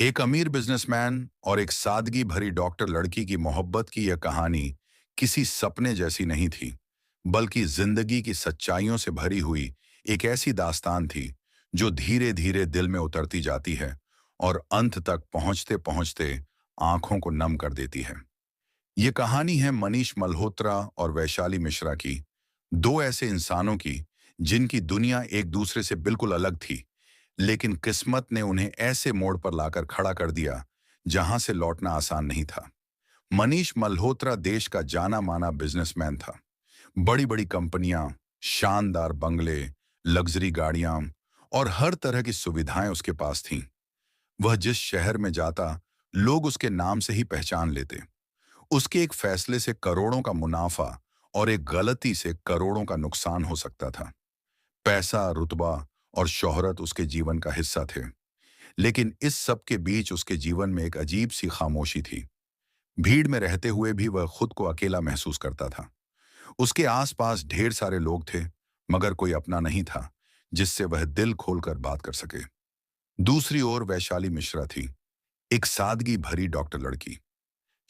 एक अमीर बिजनेसमैन और एक सादगी भरी डॉक्टर लड़की की मोहब्बत की यह कहानी किसी सपने जैसी नहीं थी, बल्कि जिंदगी की सच्चाइयों से भरी हुई एक ऐसी दास्तान थी जो धीरे धीरे दिल में उतरती जाती है और अंत तक पहुंचते पहुंचते आंखों को नम कर देती है। ये कहानी है मनीष मल्होत्रा और वैशाली मिश्रा की, दो ऐसे इंसानों की जिनकी दुनिया एक दूसरे से बिल्कुल अलग थी, लेकिन किस्मत ने उन्हें ऐसे मोड़ पर लाकर खड़ा कर दिया जहां से लौटना आसान नहीं था। मनीष मल्होत्रा देश का जाना माना बिजनेसमैन था। बड़ी बड़ी कंपनियां, शानदार बंगले, लग्जरी गाड़ियां और हर तरह की सुविधाएं उसके पास थीं। वह जिस शहर में जाता, लोग उसके नाम से ही पहचान लेते। उसके एक फैसले से करोड़ों का मुनाफा और एक गलती से करोड़ों का नुकसान हो सकता था। पैसा, रुतबा और शोहरत उसके जीवन का हिस्सा थे, लेकिन इस सब के बीच उसके जीवन में एक अजीब सी खामोशी थी। भीड़ में रहते हुए भी वह खुद को अकेला महसूस करता था। उसके आसपास ढेर सारे लोग थे, मगर कोई अपना नहीं था जिससे वह दिल खोलकर बात कर सके। दूसरी ओर वैशाली मिश्रा थी, एक सादगी भरी डॉक्टर लड़की।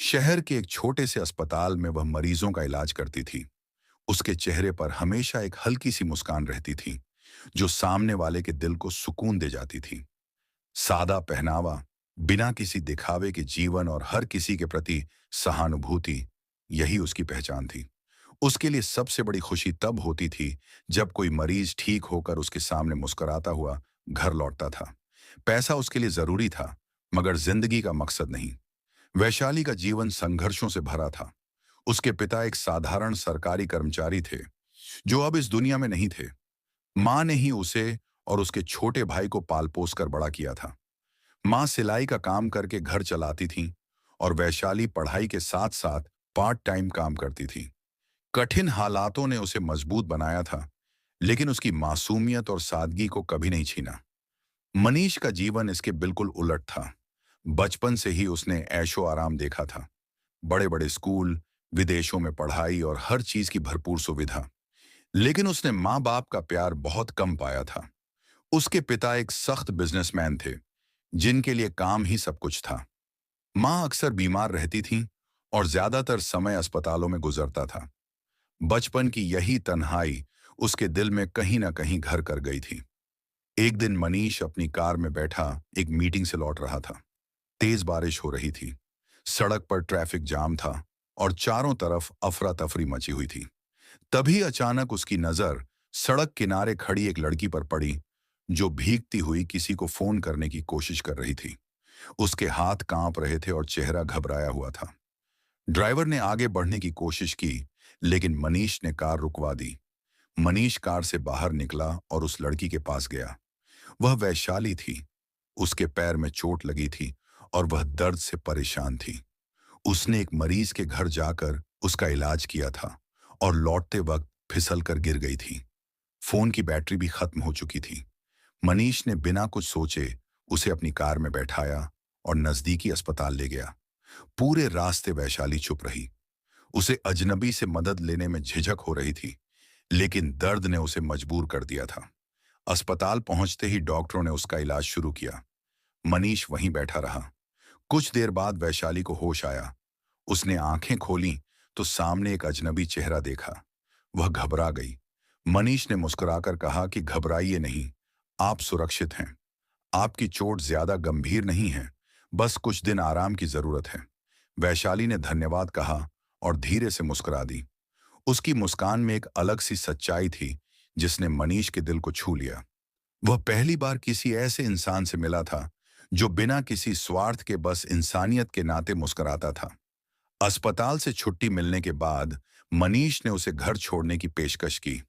शहर के एक छोटे से अस्पताल में वह मरीजों का इलाज करती थी। उसके चेहरे पर हमेशा एक हल्की सी मुस्कान रहती थी, जो सामने वाले के दिल को सुकून दे जाती थी। सादा पहनावा, बिना किसी दिखावे के जीवन और हर किसी के प्रति सहानुभूति, यही उसकी पहचान थी। उसके लिए सबसे बड़ी खुशी तब होती थी जब कोई मरीज ठीक होकर उसके सामने मुस्कुराता हुआ घर लौटता था। पैसा उसके लिए जरूरी था, मगर जिंदगी का मकसद नहीं। वैशाली का जीवन संघर्षों से भरा था। उसके पिता एक साधारण सरकारी कर्मचारी थे, जो अब इस दुनिया में नहीं थे। माँ ने ही उसे और उसके छोटे भाई को पाल पोस कर बड़ा किया था। माँ सिलाई का काम करके घर चलाती थीं और वैशाली पढ़ाई के साथ साथ पार्ट टाइम काम करती थी। कठिन हालातों ने उसे मजबूत बनाया था, लेकिन उसकी मासूमियत और सादगी को कभी नहीं छीना। मनीष का जीवन इसके बिल्कुल उलट था। बचपन से ही उसने ऐशो आराम देखा था। बड़े बड़े स्कूल, विदेशों में पढ़ाई और हर चीज की भरपूर सुविधा, लेकिन उसने माँ बाप का प्यार बहुत कम पाया था। उसके पिता एक सख्त बिजनेसमैन थे, जिनके लिए काम ही सब कुछ था। माँ अक्सर बीमार रहती थी और ज्यादातर समय अस्पतालों में गुजरता था। बचपन की यही तन्हाई उसके दिल में कहीं ना कहीं घर कर गई थी। एक दिन मनीष अपनी कार में बैठा एक मीटिंग से लौट रहा था। तेज बारिश हो रही थी, सड़क पर ट्रैफिक जाम था और चारों तरफ अफरा तफरी मची हुई थी। तभी अचानक उसकी नजर सड़क किनारे खड़ी एक लड़की पर पड़ी, जो भीगती हुई किसी को फोन करने की कोशिश कर रही थी। उसके हाथ कांप रहे थे और चेहरा घबराया हुआ था। ड्राइवर ने आगे बढ़ने की कोशिश की, लेकिन मनीष ने कार रुकवा दी। मनीष कार से बाहर निकला और उस लड़की के पास गया। वह वैशाली थी। उसके पैर में चोट लगी थी और वह दर्द से परेशान थी। उसने एक मरीज के घर जाकर उसका इलाज किया था और लौटते वक्त फिसल कर गिर गई थी। फोन की बैटरी भी खत्म हो चुकी थी। मनीष ने बिना कुछ सोचे उसे अपनी कार में बैठाया और नजदीकी अस्पताल ले गया। पूरे रास्ते वैशाली चुप रही। उसे अजनबी से मदद लेने में झिझक हो रही थी, लेकिन दर्द ने उसे मजबूर कर दिया था। अस्पताल पहुंचते ही डॉक्टरों ने उसका इलाज शुरू किया। मनीष वहीं बैठा रहा। कुछ देर बाद वैशाली को होश आया। उसने आंखें खोलीं तो सामने एक अजनबी चेहरा देखा। वह घबरा गई। मनीष ने मुस्कुराकर कहा कि घबराइए नहीं, आप सुरक्षित हैं। आपकी चोट ज्यादा गंभीर नहीं है, बस कुछ दिन आराम की जरूरत है। वैशाली ने धन्यवाद कहा और धीरे से मुस्कुरा दी। उसकी मुस्कान में एक अलग सी सच्चाई थी, जिसने मनीष के दिल को छू लिया। वह पहली बार किसी ऐसे इंसान से मिला था जो बिना किसी स्वार्थ के बस इंसानियत के नाते मुस्कुराता था। अस्पताल से छुट्टी मिलने के बाद मनीष ने उसे घर छोड़ने की पेशकश की।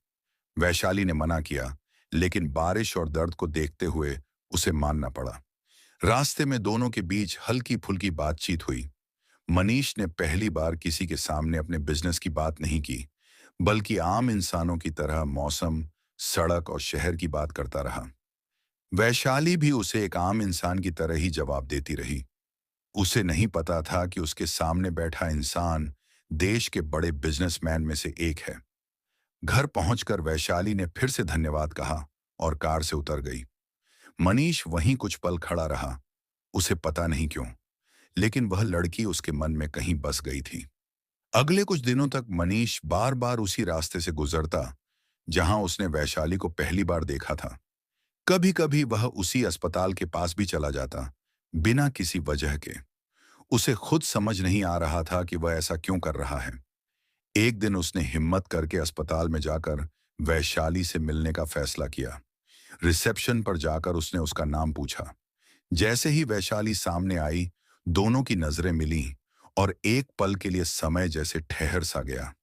वैशाली ने मना किया, लेकिन बारिश और दर्द को देखते हुए उसे मानना पड़ा। रास्ते में दोनों के बीच हल्की फुल्की बातचीत हुई। मनीष ने पहली बार किसी के सामने अपने बिजनेस की बात नहीं की, बल्कि आम इंसानों की तरह मौसम, सड़क और शहर की बात करता रहा। वैशाली भी उसे एक आम इंसान की तरह ही जवाब देती रही। उसे नहीं पता था कि उसके सामने बैठा इंसान देश के बड़े बिजनेसमैन में से एक है। घर पहुंचकर वैशाली ने फिर से धन्यवाद कहा और कार से उतर गई। मनीष वहीं कुछ पल खड़ा रहा। उसे पता नहीं क्यों, लेकिन वह लड़की उसके मन में कहीं बस गई थी। अगले कुछ दिनों तक मनीष बार बार उसी रास्ते से गुजरता जहां उसने वैशाली को पहली बार देखा था। कभी कभी वह उसी अस्पताल के पास भी चला जाता, बिना किसी वजह के। उसे खुद समझ नहीं आ रहा था कि वह ऐसा क्यों कर रहा है। एक दिन उसने हिम्मत करके अस्पताल में जाकर वैशाली से मिलने का फैसला किया। रिसेप्शन पर जाकर उसने उसका नाम पूछा। जैसे ही वैशाली सामने आई, दोनों की नजरें मिलीं और एक पल के लिए समय जैसे ठहर सा गया।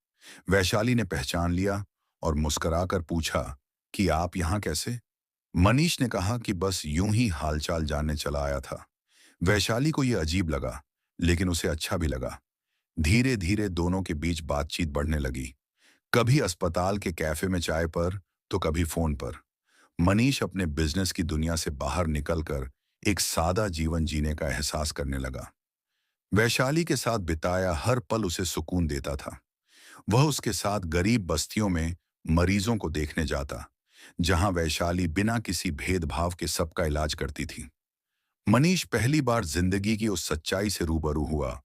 वैशाली ने पहचान लिया और मुस्कुराकर पूछा कि आप यहाँ कैसे? मनीष ने कहा कि बस यूं ही हालचाल जानने चला आया था। वैशाली को यह अजीब लगा, लेकिन उसे अच्छा भी लगा। धीरे धीरे दोनों के बीच बातचीत बढ़ने लगी। कभी अस्पताल के कैफे में चाय पर, तो कभी फोन पर। मनीष अपने बिजनेस की दुनिया से बाहर निकलकर एक सादा जीवन जीने का एहसास करने लगा। वैशाली के साथ बिताया हर पल उसे सुकून देता था। वह उसके साथ गरीब बस्तियों में मरीजों को देखने जाता, जहां वैशाली बिना किसी भेदभाव के सबका इलाज करती थी। मनीष पहली बार जिंदगी की उस सच्चाई से रूबरू हुआ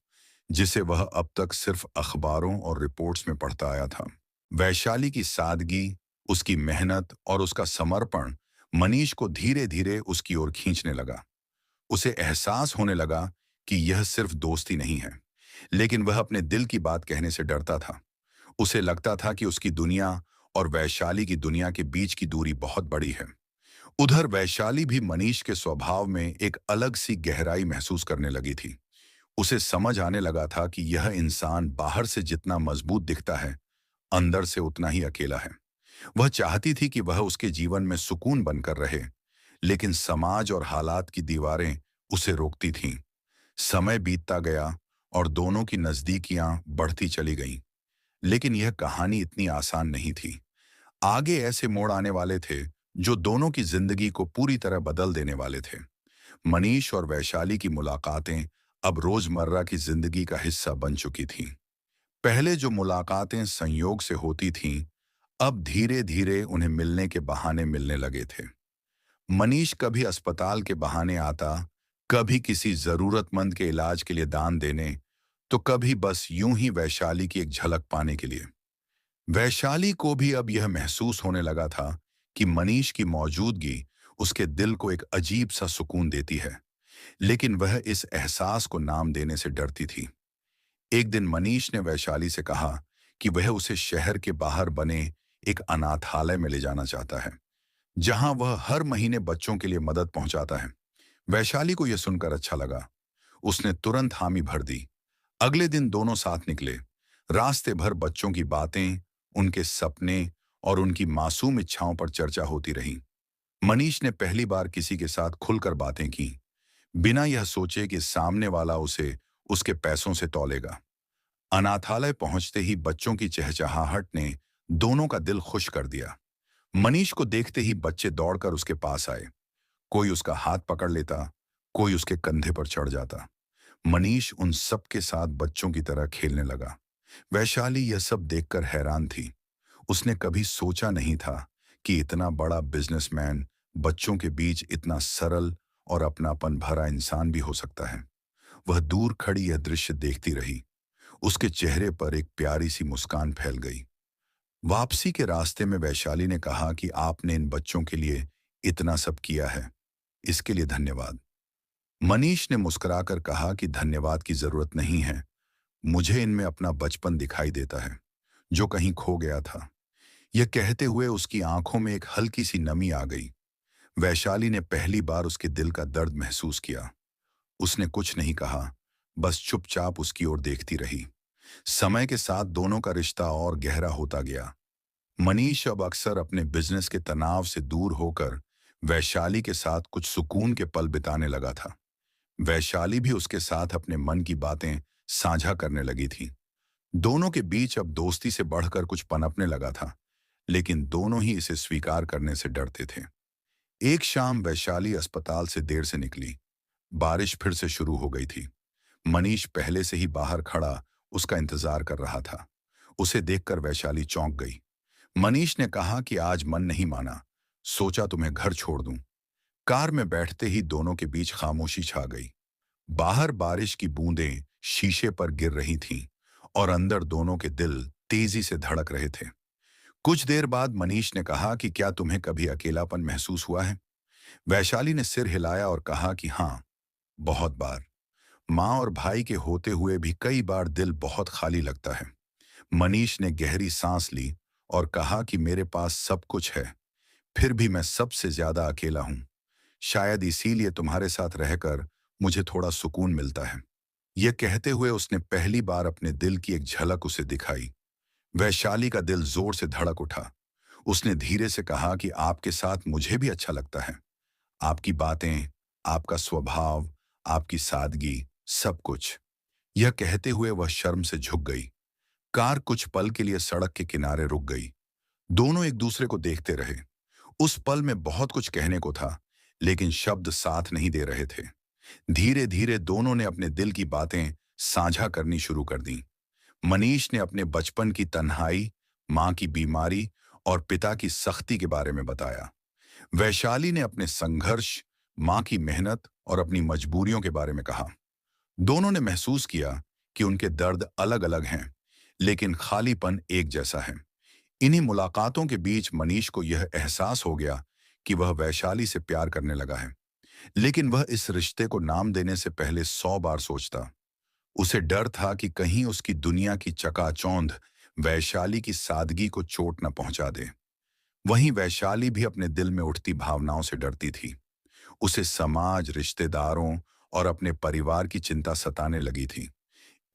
जिसे वह अब तक सिर्फ अखबारों और रिपोर्ट्स में पढ़ता आया था। वैशाली की सादगी, उसकी मेहनत और उसका समर्पण मनीष को धीरे धीरे उसकी ओर खींचने लगा। उसे एहसास होने लगा कि यह सिर्फ दोस्ती नहीं है, लेकिन वह अपने दिल की बात कहने से डरता था। उसे लगता था कि उसकी दुनिया और वैशाली की दुनिया के बीच की दूरी बहुत बड़ी है। उधर वैशाली भी मनीष के स्वभाव में एक अलग सी गहराई महसूस करने लगी थी। उसे समझ आने लगा था कि यह इंसान बाहर से जितना मजबूत दिखता है, अंदर से उतना ही अकेला है। वह चाहती थी कि वह उसके जीवन में सुकून बनकर रहे, लेकिन समाज और हालात की दीवारें उसे रोकती थीं। समय बीतता गया और दोनों की नजदीकियां बढ़ती चली गईं। लेकिन यह कहानी इतनी आसान नहीं थी। आगे ऐसे मोड़ आने वाले थे जो दोनों की जिंदगी को पूरी तरह बदल देने वाले थे। मनीष और वैशाली की मुलाकातें अब रोजमर्रा की जिंदगी का हिस्सा बन चुकी थीं। पहले जो मुलाकातें संयोग से होती थीं, अब धीरे धीरे उन्हें मिलने के बहाने मिलने लगे थे। मनीष कभी अस्पताल के बहाने आता, कभी किसी जरूरतमंद के इलाज के लिए दान देने, तो कभी बस यूं ही वैशाली की एक झलक पाने के लिए। वैशाली को भी अब यह महसूस होने लगा था कि मनीष की मौजूदगी उसके दिल को एक अजीब सा सुकून देती है, लेकिन वह इस एहसास को नाम देने से डरती थी। एक दिन मनीष ने वैशाली से कहा कि वह उसे शहर के बाहर बने एक अनाथालय में ले जाना चाहता है, जहां वह हर महीने बच्चों के लिए मदद पहुंचाता है। वैशाली को यह सुनकर अच्छा लगा। उसने तुरंत हामी भर दी। अगले दिन दोनों साथ निकले। रास्ते भर बच्चों की बातें, उनके सपने और उनकी मासूम इच्छाओं पर चर्चा होती रही। मनीष ने पहली बार किसी के साथ खुलकर बातें की, बिना यह सोचे कि सामने वाला उसे उसके पैसों से तौलेगा। अनाथालय पहुंचते ही बच्चों की चहचहाहट ने दोनों का दिल खुश कर दिया। मनीष को देखते ही बच्चे दौड़कर उसके पास आए। कोई उसका हाथ पकड़ लेता, कोई उसके कंधे पर चढ़ जाता। मनीष उन सब के साथ बच्चों की तरह खेलने लगा। वैशाली यह सब देखकर हैरान थी। उसने कभी सोचा नहीं था कि इतना बड़ा बिजनेसमैन बच्चों के बीच इतना सरल और अपनापन भरा इंसान भी हो सकता है। वह दूर खड़ी यह दृश्य देखती रही। उसके चेहरे पर एक प्यारी सी मुस्कान फैल गई। वापसी के रास्ते में वैशाली ने कहा कि आपने इन बच्चों के लिए इतना सब किया है, इसके लिए धन्यवाद। मनीष ने मुस्कुराकर कहा कि धन्यवाद की जरूरत नहीं है, मुझे इनमें अपना बचपन दिखाई देता है, जो कहीं खो गया था। यह कहते हुए उसकी आंखों में एक हल्की सी नमी आ गई। वैशाली ने पहली बार उसके दिल का दर्द महसूस किया। उसने कुछ नहीं कहा, बस चुपचाप उसकी ओर देखती रही। समय के साथ दोनों का रिश्ता और गहरा होता गया। मनीष अब अक्सर अपने बिजनेस के तनाव से दूर होकर वैशाली के साथ कुछ सुकून के पल बिताने लगा था। वैशाली भी उसके साथ अपने मन की बातें साझा करने लगी थी। दोनों के बीच अब दोस्ती से बढ़कर कुछ पनपने लगा था, लेकिन दोनों ही इसे स्वीकार करने से डरते थे। एक शाम वैशाली अस्पताल से देर से निकली। बारिश फिर से शुरू हो गई थी। मनीष पहले से ही बाहर खड़ा उसका इंतजार कर रहा था। उसे देखकर वैशाली चौंक गई। मनीष ने कहा कि आज मन नहीं माना, सोचा तुम्हें घर छोड़ दूं। कार में बैठते ही दोनों के बीच खामोशी छा गई। बाहर बारिश की बूंदें शीशे पर गिर रही थीं और अंदर दोनों के दिल तेजी से धड़क रहे थे। कुछ देर बाद मनीष ने कहा कि क्या तुम्हें कभी अकेलापन महसूस हुआ है? वैशाली ने सिर हिलाया और कहा कि हाँ, बहुत बार। माँ और भाई के होते हुए भी कई बार दिल बहुत खाली लगता है। मनीष ने गहरी सांस ली और कहा कि मेरे पास सब कुछ है, फिर भी मैं सबसे ज्यादा अकेला हूं। शायद इसीलिए तुम्हारे साथ रहकर मुझे थोड़ा सुकून मिलता है। यह कहते हुए उसने पहली बार अपने दिल की एक झलक उसे दिखाई। वैशाली का दिल जोर से धड़क उठा। उसने धीरे से कहा कि आपके साथ मुझे भी अच्छा लगता है। आपकी बातें, आपका स्वभाव, आपकी सादगी, सब कुछ। यह कहते हुए वह शर्म से झुक गई। कार कुछ पल के लिए सड़क के किनारे रुक गई। दोनों एक दूसरे को देखते रहे। उस पल में बहुत कुछ कहने को था, लेकिन शब्द साथ नहीं दे रहे थे। धीरे धीरे दोनों ने अपने दिल की बातें साझा करनी शुरू कर दी। मनीष ने अपने बचपन की तन्हाई, माँ की बीमारी और पिता की सख्ती के बारे में बताया। वैशाली ने अपने संघर्ष, माँ की मेहनत और अपनी मजबूरियों के बारे में कहा। दोनों ने महसूस किया कि उनके दर्द अलग अलग हैं, लेकिन खालीपन एक जैसा है। इन्हीं मुलाकातों के बीच मनीष को यह एहसास हो गया कि वह वैशाली से प्यार करने लगा है, लेकिन वह इस रिश्ते को नाम देने से पहले 100 बार सोचता। उसे डर था कि कहीं उसकी दुनिया की चकाचौंध वैशाली की सादगी को चोट न पहुंचा दे। वहीं वैशाली भी अपने दिल में उठती भावनाओं से डरती थी। उसे समाज, रिश्तेदारों और अपने परिवार की चिंता सताने लगी थी।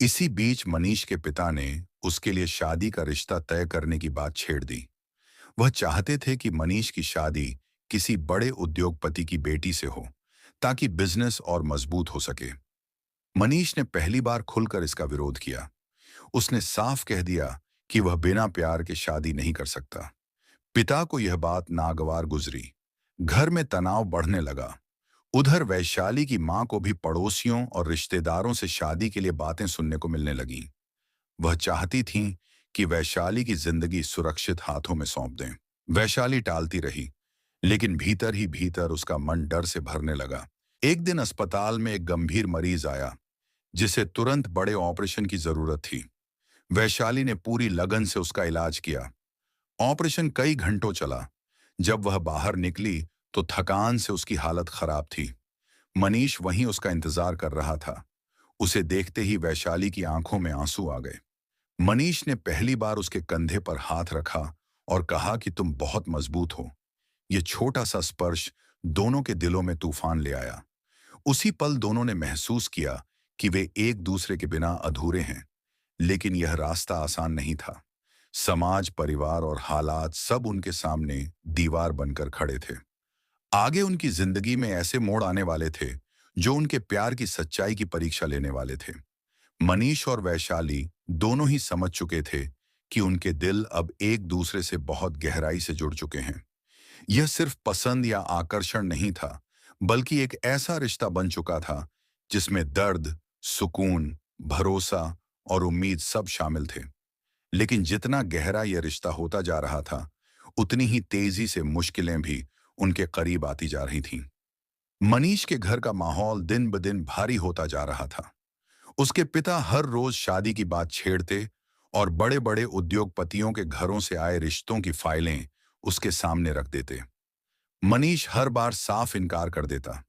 इसी बीच मनीष के पिता ने उसके लिए शादी का रिश्ता तय करने की बात छेड़ दी। वह चाहते थे कि मनीष की शादी किसी बड़े उद्योगपति की बेटी से हो, ताकि बिजनेस और मजबूत हो सके। मनीष ने पहली बार खुलकर इसका विरोध किया। उसने साफ कह दिया कि वह बिना प्यार के शादी नहीं कर सकता। पिता को यह बात नागवार गुजरी। घर में तनाव बढ़ने लगा। उधर वैशाली की मां को भी पड़ोसियों और रिश्तेदारों से शादी के लिए बातें सुनने को मिलने लगीं। वह चाहती थीं कि वैशाली की जिंदगी सुरक्षित हाथों में सौंप दें। वैशाली टालती रही, लेकिन भीतर ही भीतर उसका मन डर से भरने लगा। एक दिन अस्पताल में एक गंभीर मरीज आया, जिसे तुरंत बड़े ऑपरेशन की जरूरत थी। वैशाली ने पूरी लगन से उसका इलाज किया। ऑपरेशन कई घंटों चला। जब वह बाहर निकली तो थकान से उसकी हालत खराब थी। मनीष वहीं उसका इंतजार कर रहा था। उसे देखते ही वैशाली की आंखों में आंसू आ गए। मनीष ने पहली बार उसके कंधे पर हाथ रखा और कहा कि तुम बहुत मजबूत हो। यह छोटा सा स्पर्श दोनों के दिलों में तूफान ले आया। उसी पल दोनों ने महसूस किया कि वे एक दूसरे के बिना अधूरे हैं। लेकिन यह रास्ता आसान नहीं था। समाज, परिवार और हालात सब उनके सामने दीवार बनकर खड़े थे। आगे उनकी जिंदगी में ऐसे मोड़ आने वाले थे जो उनके प्यार की सच्चाई की परीक्षा लेने वाले थे। मनीष और वैशाली दोनों ही समझ चुके थे कि उनके दिल अब एक दूसरे से बहुत गहराई से जुड़ चुके हैं। यह सिर्फ पसंद या आकर्षण नहीं था, बल्कि एक ऐसा रिश्ता बन चुका था जिसमें दर्द, सुकून, भरोसा और उम्मीद सब शामिल थे। लेकिन जितना गहरा यह रिश्ता होता जा रहा था, उतनी ही तेजी से मुश्किलें भी उनके करीब आती जा रही थीं। मनीष के घर का माहौल दिन ब दिन भारी होता जा रहा था। उसके पिता हर रोज शादी की बात छेड़ते और बड़े बड़े उद्योगपतियों के घरों से आए रिश्तों की फाइलें उसके सामने रख देते। मनीष हर बार साफ इनकार कर देता।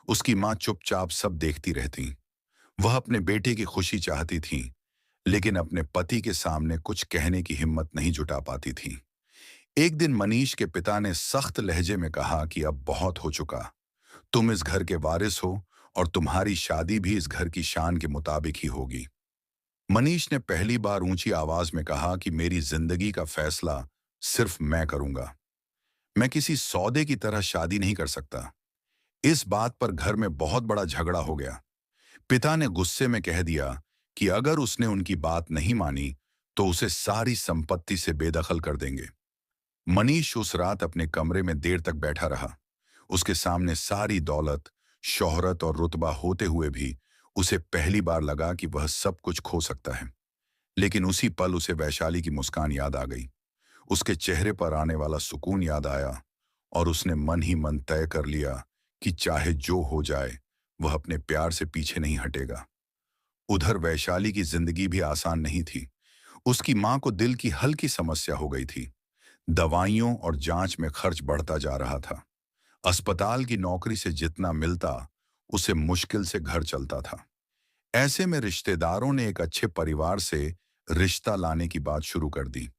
उसकी मां चुपचाप सब देखती रहती। वह अपने बेटे की खुशी चाहती थी, लेकिन अपने पति के सामने कुछ कहने की हिम्मत नहीं जुटा पाती थी। एक दिन मनीष के पिता ने सख्त लहजे में कहा कि अब बहुत हो चुका। तुम इस घर के वारिस हो और तुम्हारी शादी भी इस घर की शान के मुताबिक ही होगी। मनीष ने पहली बार ऊंची आवाज में कहा कि मेरी जिंदगी का फैसला सिर्फ मैं करूंगा। मैं किसी सौदे की तरह शादी नहीं कर सकता। इस बात पर घर में बहुत बड़ा झगड़ा हो गया। पिता ने गुस्से में कह दिया कि अगर उसने उनकी बात नहीं मानी तो उसे सारी संपत्ति से बेदखल कर देंगे। मनीष उस रात अपने कमरे में देर तक बैठा रहा। उसके सामने सारी दौलत, शोहरत और रुतबा होते हुए भी उसे पहली बार लगा कि वह सब कुछ खो सकता है। लेकिन उसी पल उसे वैशाली की मुस्कान याद आ गई। उसके चेहरे पर आने वाला सुकून याद आया और उसने मन ही मन तय कर लिया कि चाहे जो हो जाए, वह अपने प्यार से पीछे नहीं हटेगा। उधर वैशाली की जिंदगी भी आसान नहीं थी। उसकी मां को दिल की हल्की समस्या हो गई थी। दवाइयों और जांच में खर्च बढ़ता जा रहा था। अस्पताल की नौकरी से जितना मिलता, उसे मुश्किल से घर चलता था। ऐसे में रिश्तेदारों ने एक अच्छे परिवार से रिश्ता लाने की बात शुरू कर दी।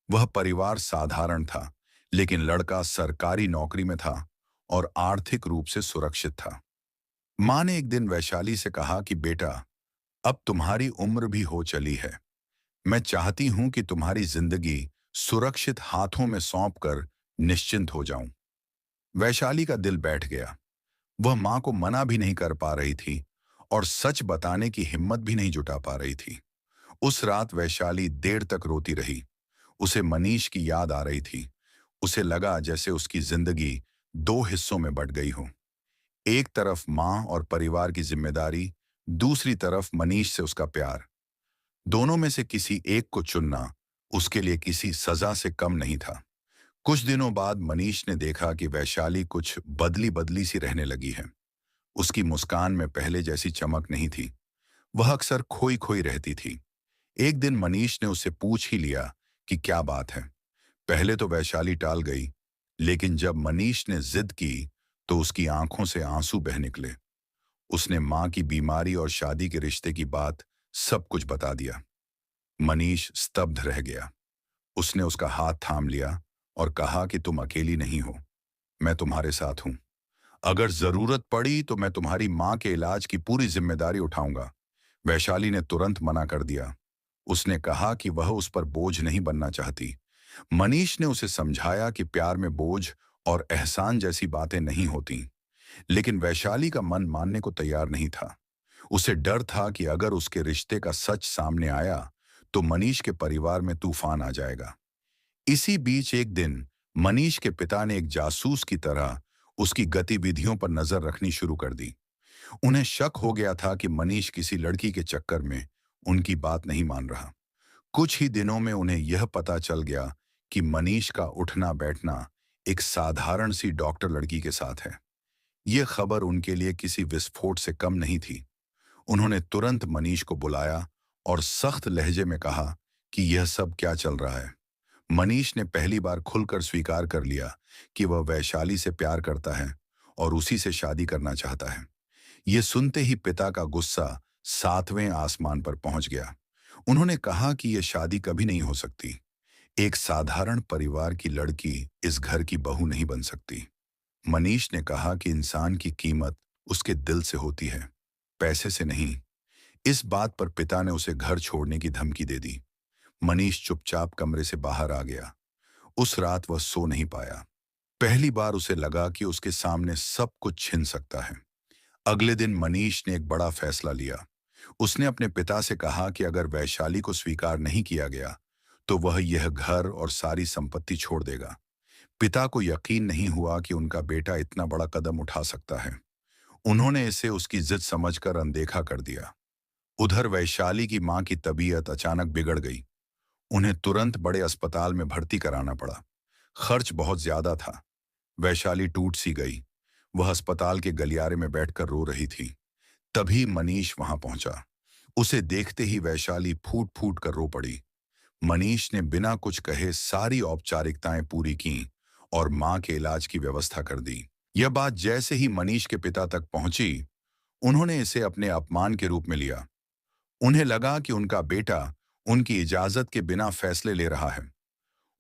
वह परिवार साधारण था, लेकिन लड़का सरकारी नौकरी में था और आर्थिक रूप से सुरक्षित था। मां ने एक दिन वैशाली से कहा कि बेटा, अब तुम्हारी उम्र भी हो चली है। मैं चाहती हूं कि तुम्हारी जिंदगी सुरक्षित हाथों में सौंप कर निश्चिंत हो जाऊं। वैशाली का दिल बैठ गया। वह मां को मना भी नहीं कर पा रही थी और सच बताने की हिम्मत भी नहीं जुटा पा रही थी। उस रात वैशाली देर तक रोती रही। उसे मनीष की याद आ रही थी। उसे लगा जैसे उसकी जिंदगी दो हिस्सों में बंट गई हो। एक तरफ मां और परिवार की जिम्मेदारी, दूसरी तरफ मनीष से उसका प्यार। दोनों में से किसी एक को चुनना उसके लिए किसी सजा से कम नहीं था। कुछ दिनों बाद मनीष ने देखा कि वैशाली कुछ बदली बदली सी रहने लगी है। उसकी मुस्कान में पहले जैसी चमक नहीं थी। वह अक्सर खोई खोई रहती थी। एक दिन मनीष ने उससे पूछ ही लिया कि क्या बात है। पहले तो वैशाली टाल गई, लेकिन जब मनीष ने जिद की तो उसकी आंखों से आंसू बह निकले। उसने मां की बीमारी और शादी के रिश्ते की बात सब कुछ बता दिया। मनीष स्तब्ध रह गया। उसने उसका हाथ थाम लिया और कहा कि तुम अकेली नहीं हो, मैं तुम्हारे साथ हूं। अगर जरूरत पड़ी तो मैं तुम्हारी मां के इलाज की पूरी जिम्मेदारी उठाऊंगा। वैशाली ने तुरंत मना कर दिया। उसने कहा कि वह उस पर बोझ नहीं बनना चाहती। मनीष ने उसे समझाया कि प्यार में बोझ और एहसान जैसी बातें नहीं होती, लेकिन वैशाली का मन मानने को तैयार नहीं था। उसे डर था कि अगर उसके रिश्ते का सच सामने आया तो मनीष के परिवार में तूफान आ जाएगा। इसी बीच एक दिन मनीष के पिता ने एक जासूस की तरह उसकी गतिविधियों पर नजर रखनी शुरू कर दी। उन्हें शक हो गया था कि मनीष किसी लड़की के चक्कर में उनकी बात नहीं मान रहा। कुछ ही दिनों में उन्हें यह पता चल गया कि मनीष का उठना बैठना एक साधारण सी डॉक्टर लड़की के साथ है। यह खबर उनके लिए किसी विस्फोट से कम नहीं थी। उन्होंने तुरंत मनीष को बुलाया और सख्त लहजे में कहा कि यह सब क्या चल रहा है। मनीष ने पहली बार खुलकर स्वीकार कर लिया कि वह वैशाली से प्यार करता है और उसी से शादी करना चाहता है। यह सुनते ही पिता का गुस्सा सातवें आसमान पर पहुंच गया। उन्होंने कहा कि यह शादी कभी नहीं हो सकती। एक साधारण परिवार की लड़की इस घर की बहू नहीं बन सकती। मनीष ने कहा कि इंसान की कीमत उसके दिल से होती है, पैसे से नहीं। इस बात पर पिता ने उसे घर छोड़ने की धमकी दे दी। मनीष चुपचाप कमरे से बाहर आ गया। उस रात वह सो नहीं पाया। पहली बार उसे लगा कि उसके सामने सब कुछ छिन सकता है। अगले दिन मनीष ने एक बड़ा फैसला लिया। उसने अपने पिता से कहा कि अगर वैशाली को स्वीकार नहीं किया गया तो वह यह घर और सारी संपत्ति छोड़ देगा। पिता को यकीन नहीं हुआ कि उनका बेटा इतना बड़ा कदम उठा सकता है। उन्होंने इसे उसकी जिद समझकर अनदेखा कर दिया। उधर वैशाली की मां की तबीयत अचानक बिगड़ गई। उन्हें तुरंत बड़े अस्पताल में भर्ती कराना पड़ा। खर्च बहुत ज्यादा था। वैशाली टूट सी गई। वह अस्पताल के गलियारे में बैठकर रो रही थी। तभी मनीष वहां पहुंचा। उसे देखते ही वैशाली फूट फूट कर रो पड़ी। मनीष ने बिना कुछ कहे सारी औपचारिकताएं पूरी की और मां के इलाज की व्यवस्था कर दी। यह बात जैसे ही मनीष के पिता तक पहुंची, उन्होंने इसे अपने अपमान के रूप में लिया। उन्हें लगा कि उनका बेटा उनकी इजाजत के बिना फैसले ले रहा है।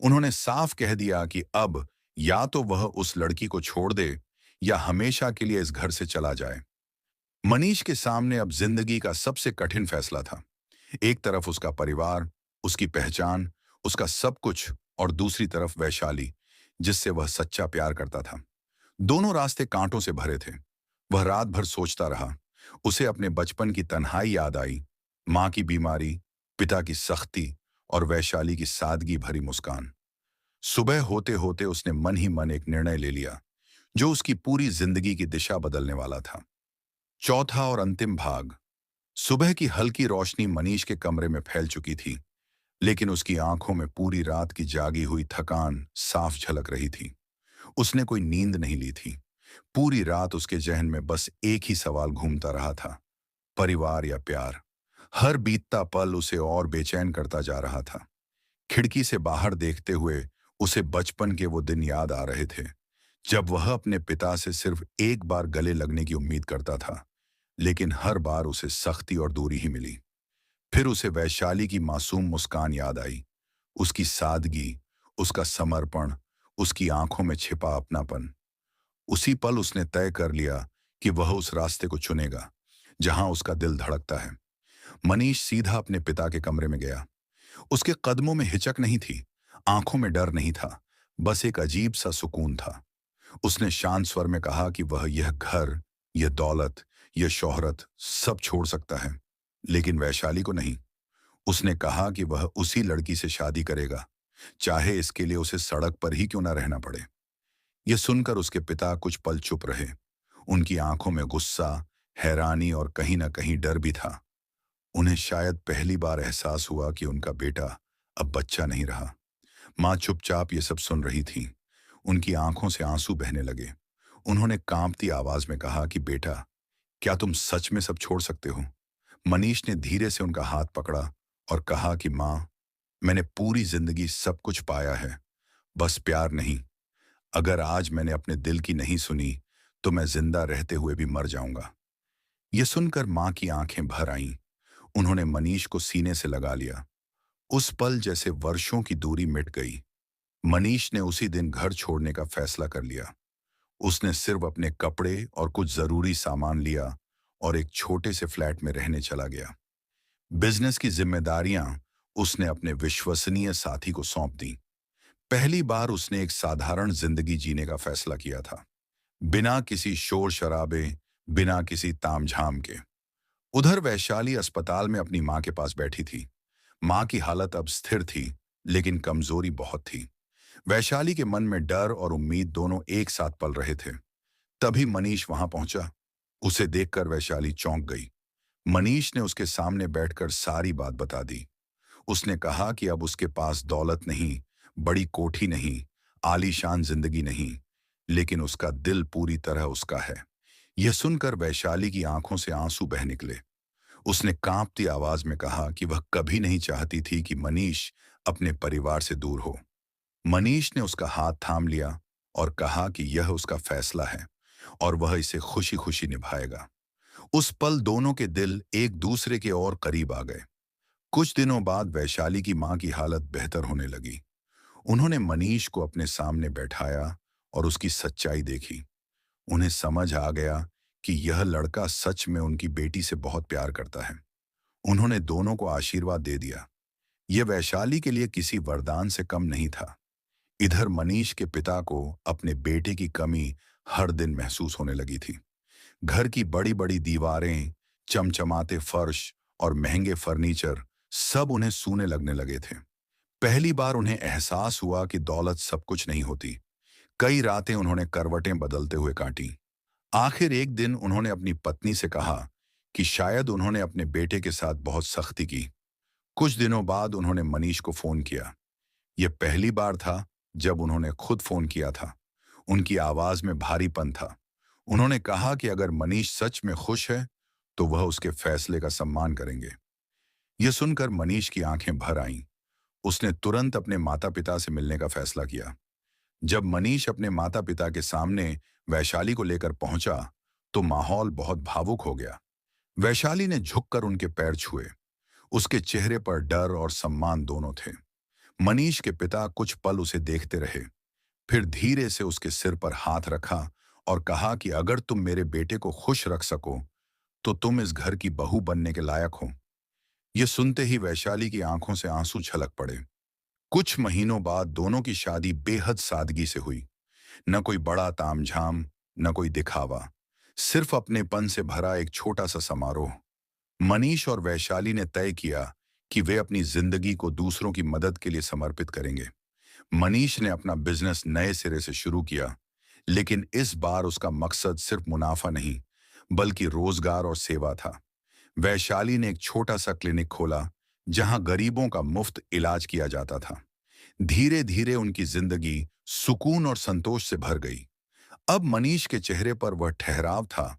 उन्होंने साफ कह दिया कि अब या तो वह उस लड़की को छोड़ दे या हमेशा के लिए इस घर से चला जाए। मनीष के सामने अब जिंदगी का सबसे कठिन फैसला था। एक तरफ उसका परिवार, उसकी पहचान, उसका सब कुछ, और दूसरी तरफ वैशाली, जिससे वह सच्चा प्यार करता था। दोनों रास्ते कांटों से भरे थे। वह रात भर सोचता रहा। उसे अपने बचपन की तन्हाई याद आई, मां की बीमारी, पिता की सख्ती और वैशाली की सादगी भरी मुस्कान। सुबह होते होते उसने मन ही मन एक निर्णय ले लिया जो उसकी पूरी जिंदगी की दिशा बदलने वाला था। चौथा और अंतिम भाग। सुबह की हल्की रोशनी मनीष के कमरे में फैल चुकी थी, लेकिन उसकी आंखों में पूरी रात की जागी हुई थकान साफ झलक रही थी। उसने कोई नींद नहीं ली थी। पूरी रात उसके जहन में बस एक ही सवाल घूमता रहा था, परिवार या प्यार। हर बीतता पल उसे और बेचैन करता जा रहा था। खिड़की से बाहर देखते हुए उसे बचपन के वो दिन याद आ रहे थे, जब वह अपने पिता से सिर्फ एक बार गले लगने की उम्मीद करता था, लेकिन हर बार उसे सख्ती और दूरी ही मिली। फिर उसे वैशाली की मासूम मुस्कान याद आई, उसकी सादगी, उसका समर्पण, उसकी आंखों में छिपा अपनापन। उसी पल उसने तय कर लिया कि वह उस रास्ते को चुनेगा जहां उसका दिल धड़कता है। मनीष सीधा अपने पिता के कमरे में गया। उसके कदमों में हिचक नहीं थी, आंखों में डर नहीं था, बस एक अजीब सा सुकून था। उसने शांत स्वर में कहा कि वह यह घर, यह दौलत, यह शोहरत सब छोड़ सकता है, लेकिन वैशाली को नहीं। उसने कहा कि वह उसी लड़की से शादी करेगा, चाहे इसके लिए उसे सड़क पर ही क्यों ना रहना पड़े। यह सुनकर उसके पिता कुछ पल चुप रहे। उनकी आंखों में गुस्सा, हैरानी और कहीं ना कहीं डर भी था। उन्हें शायद पहली बार एहसास हुआ कि उनका बेटा अब बच्चा नहीं रहा। माँ चुपचाप ये सब सुन रही थी। उनकी आंखों से आंसू बहने लगे। उन्होंने कांपती आवाज में कहा कि बेटा, क्या तुम सच में सब छोड़ सकते हो? मनीष ने धीरे से उनका हाथ पकड़ा और कहा कि माँ, मैंने पूरी जिंदगी सब कुछ पाया है, बस प्यार नहीं। अगर आज मैंने अपने दिल की नहीं सुनी, तो मैं जिंदा रहते हुए भी मर जाऊंगा। यह सुनकर माँ की आंखें भर आईं। उन्होंने मनीष को सीने से लगा लिया। उस पल जैसे वर्षों की दूरी मिट गई। मनीष ने उसी दिन घर छोड़ने का फैसला कर लिया। उसने सिर्फ अपने कपड़े और कुछ जरूरी सामान लिया और एक छोटे से फ्लैट में रहने चला गया। बिजनेस की जिम्मेदारियां उसने अपने विश्वसनीय साथी को सौंप दी। पहली बार उसने एक साधारण जिंदगी जीने का फैसला किया था, बिना किसी शोर शराबे, बिना किसी तामझाम के। उधर वैशाली अस्पताल में अपनी मां के पास बैठी थी। मां की हालत अब स्थिर थी, लेकिन कमजोरी बहुत थी। वैशाली के मन में डर और उम्मीद दोनों एक साथ पल रहे थे। तभी मनीष वहां पहुंचा। उसे देखकर वैशाली चौंक गई। मनीष ने उसके सामने बैठकर सारी बात बता दी। उसने कहा कि अब उसके पास दौलत नहीं, बड़ी कोठी नहीं, आलीशान जिंदगी नहीं, लेकिन उसका दिल पूरी तरह उसका है। यह सुनकर वैशाली की आंखों से आंसू बह निकले। उसने कांपती आवाज में कहा कि वह कभी नहीं चाहती थी कि मनीष अपने परिवार से दूर हो। मनीष ने उसका हाथ थाम लिया और कहा कि यह उसका फैसला है और वह इसे खुशी खुशी निभाएगा। उस पल दोनों के दिल एक दूसरे के और करीब आ गए। कुछ दिनों बाद वैशाली की मां की हालत बेहतर होने लगी। उन्होंने मनीष को अपने सामने बैठाया और उसकी सच्चाई देखी। उन्हें समझ आ गया कि यह लड़का सच में उनकी बेटी से बहुत प्यार करता है। उन्होंने दोनों को आशीर्वाद दे दिया। यह वैशाली के लिए किसी वरदान से कम नहीं था। इधर मनीष के पिता को अपने बेटे की कमी हर दिन महसूस होने लगी थी। घर की बड़ी बड़ी दीवारें, चमचमाते फर्श और महंगे फर्नीचर सब उन्हें सूने लगने लगे थे। पहली बार उन्हें एहसास हुआ कि दौलत सब कुछ नहीं होती। कई रातें उन्होंने करवटें बदलते हुए काटी। आखिर एक दिन उन्होंने अपनी पत्नी से कहा कि शायद उन्होंने अपने बेटे के साथ बहुत सख्ती की। कुछ दिनों बाद उन्होंने मनीष को फोन किया। यह पहली बार था जब उन्होंने खुद फोन किया था। उनकी आवाज में भारीपन था। उन्होंने कहा कि अगर मनीष सच में खुश है, तो वह उसके फैसले का सम्मान करेंगे। यह सुनकर मनीष की आंखें भर आईं। उसने तुरंत अपने माता पिता से मिलने का फैसला किया। जब मनीष अपने माता पिता के सामने वैशाली को लेकर पहुंचा, तो माहौल बहुत भावुक हो गया। वैशाली ने झुककर उनके पैर छुए। उसके चेहरे पर डर और सम्मान दोनों थे। मनीष के पिता कुछ पल उसे देखते रहे, फिर धीरे से उसके सिर पर हाथ रखा और कहा कि अगर तुम मेरे बेटे को खुश रख सको, तो तुम इस घर की बहू बनने के लायक हो। यह सुनते ही वैशाली की आंखों से आंसू छलक पड़े। कुछ महीनों बाद दोनों की शादी बेहद सादगी से हुई। न कोई बड़ा तामझाम, न कोई दिखावा, सिर्फ अपनेपन से भरा एक छोटा सा समारोह। मनीष और वैशाली ने तय किया कि वे अपनी जिंदगी को दूसरों की मदद के लिए समर्पित करेंगे। मनीष ने अपना बिजनेस नए सिरे से शुरू किया, लेकिन इस बार उसका मकसद सिर्फ मुनाफा नहीं, बल्कि रोजगार और सेवा था। वैशाली ने एक छोटा सा क्लिनिक खोला, जहां गरीबों का मुफ्त इलाज किया जाता था। धीरे धीरे उनकी जिंदगी सुकून और संतोष से भर गई। अब मनीष के चेहरे पर वह ठहराव था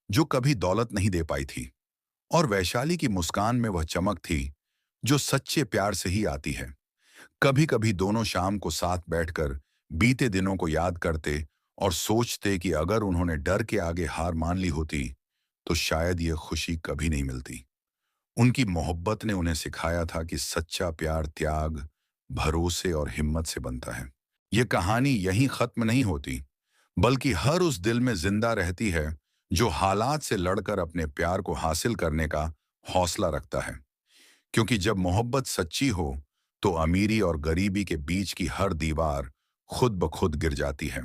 जो कभी दौलत नहीं दे पाई थी, और वैशाली की मुस्कान में वह चमक थी जो सच्चे प्यार से ही आती है। कभी कभी दोनों शाम को साथ बैठकर बीते दिनों को याद करते और सोचते कि अगर उन्होंने डर के आगे हार मान ली होती तो शायद यह खुशी कभी नहीं मिलती। उनकी मोहब्बत ने उन्हें सिखाया था कि सच्चा प्यार त्याग, भरोसे और हिम्मत से बनता है। यह कहानी यहीं खत्म नहीं होती, बल्कि हर उस दिल में जिंदा रहती है जो हालात से लड़कर अपने प्यार को हासिल करने का हौसला रखता है। क्योंकि जब मोहब्बत सच्ची हो तो अमीरी और गरीबी के बीच की हर दीवार खुद ब खुद गिर जाती है।